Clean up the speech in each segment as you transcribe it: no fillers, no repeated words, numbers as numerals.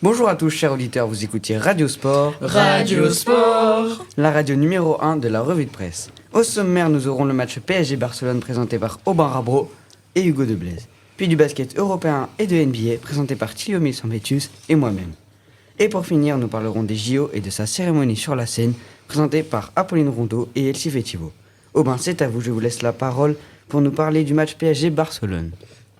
Bonjour à tous chers auditeurs, vous écoutez Radio Sport, Radio Sport, la radio numéro 1 de la revue de presse. Au sommaire, nous aurons le match PSG Barcelone présenté par Aubin Rabro et Hugo de Blaise. Puis du basket européen et de NBA présenté par Thilo Milsan-Bétus et moi-même. Et pour finir, nous parlerons des JO et de sa cérémonie sur la scène présentée par Apolline Rondeau et Elsie Fétivo. Aubin, c'est à vous, je vous laisse la parole pour nous parler du match PSG Barcelone.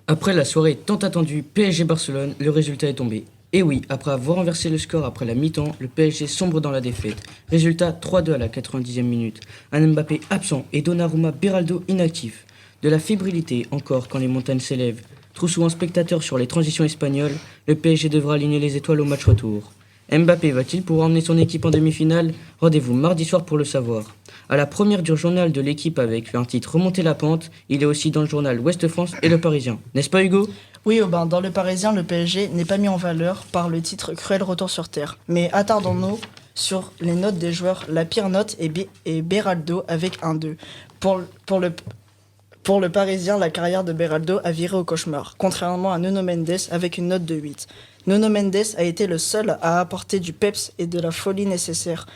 Après la soirée tant attendue PSG Barcelone, le résultat est tombé. Et oui, après avoir renversé le score après la mi-temps, le PSG sombre dans la défaite. Résultat 3-2 à la 90e minute. Un Mbappé absent et Donnarumma Beraldo inactif. De la fébrilité encore quand les montagnes s'élèvent. Trop souvent spectateur sur les transitions espagnoles, le PSG devra aligner les étoiles au match retour. Mbappé va-t-il pouvoir emmener son équipe en demi-finale? Rendez-vous mardi soir pour le savoir. À la première du journal de l'équipe avec un titre Remonter la pente, il est aussi dans le journal Ouest France et Le Parisien. N'est-ce pas Hugo? Oui, Aubin, dans Le Parisien, le PSG n'est pas mis en valeur par le titre Cruel retour sur Terre. Mais attardons-nous sur les notes des joueurs. La pire note est Beraldo avec un 2. Pour le Parisien, la carrière de Beraldo a viré au cauchemar, contrairement à Nuno Mendes avec une note de 8. Nuno Mendes a été le seul à apporter du peps et de la folie nécessaire.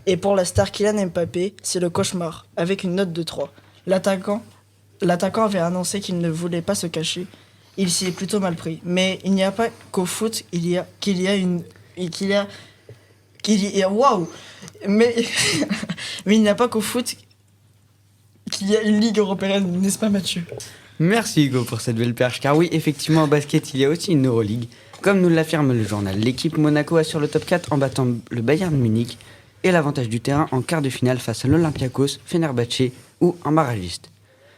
Et pour la star Kylian Mbappé, c'est le cauchemar, avec une note de 3. L'attaquant avait annoncé qu'il ne voulait pas se cacher. Il s'y est plutôt mal pris. Mais il n'y a pas qu'au foot waouh. Mais il n'y a pas qu'au foot qu'il y a une ligue européenne, n'est-ce pas Mathieu? Merci Hugo pour cette belle perche, car oui, effectivement, au basket, il y a aussi une Euroligue. Comme nous l'affirme le journal, l'équipe Monaco assure le top 4 en battant le Bayern Munich et l'avantage du terrain en quart de finale face à l'Olympiakos, Fenerbahçe ou un barragiste.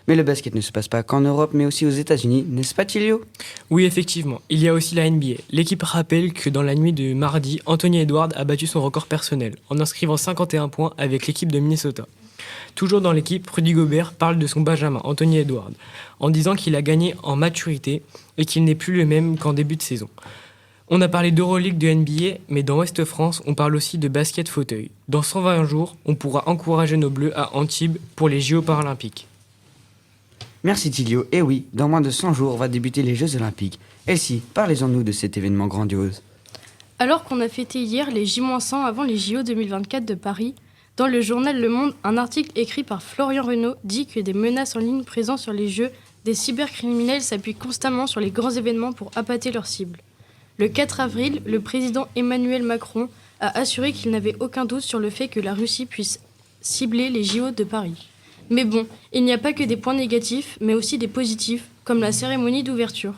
Mais le basket ne se passe pas qu'en Europe, mais aussi aux États-Unis, n'est-ce pas Thilio? Oui, effectivement. Il y a aussi la NBA. L'équipe rappelle que dans la nuit de mardi, Anthony Edwards a battu son record personnel en inscrivant 51 points avec l'équipe de Minnesota. Toujours dans l'équipe, Rudy Gobert parle de son benjamin, Anthony Edwards, en disant qu'il a gagné en maturité et qu'il n'est plus le même qu'en début de saison. On a parlé d'Euroleague, de NBA, mais dans Ouest France, on parle aussi de basket fauteuil. Dans 120 jours, on pourra encourager nos Bleus à Antibes pour les JO paralympiques. Merci Thilio, et oui, dans moins de 100 jours va débuter les Jeux Olympiques. Elsie, parlez-en-nous de cet événement grandiose. Alors qu'on a fêté hier les J-100 avant les JO 2024 de Paris, dans le journal Le Monde, un article écrit par Florian Renaud dit que des menaces en ligne présentes sur les Jeux, des cybercriminels s'appuient constamment sur les grands événements pour appâter leurs cibles. Le 4 avril, le président Emmanuel Macron a assuré qu'il n'avait aucun doute sur le fait que la Russie puisse cibler les JO de Paris. Mais bon, il n'y a pas que des points négatifs, mais aussi des positifs, comme la cérémonie d'ouverture.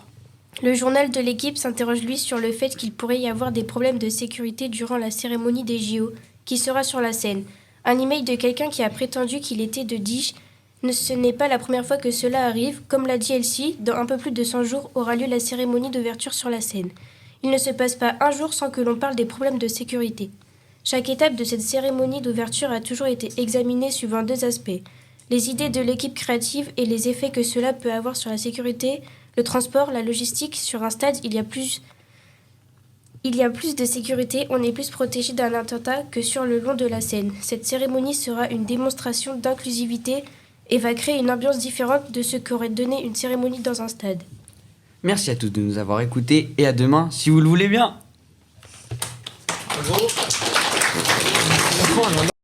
Le journal de l'équipe s'interroge lui sur le fait qu'il pourrait y avoir des problèmes de sécurité durant la cérémonie des JO, qui sera sur la scène. Un email de quelqu'un qui a prétendu qu'il était de Dish. Ce n'est pas la première fois que cela arrive. Comme l'a dit Elsie, dans un peu plus de 100 jours aura lieu la cérémonie d'ouverture sur la scène. Il ne se passe pas un jour sans que l'on parle des problèmes de sécurité. Chaque étape de cette cérémonie d'ouverture a toujours été examinée suivant deux aspects. Les idées de l'équipe créative et les effets que cela peut avoir sur la sécurité, le transport, la logistique. Sur un stade, il y a plus de sécurité, on est plus protégé d'un attentat que sur le long de la scène. Cette cérémonie sera une démonstration d'inclusivité et va créer une ambiance différente de ce qu'aurait donné une cérémonie dans un stade. Merci à tous de nous avoir écoutés et à demain si vous le voulez bien.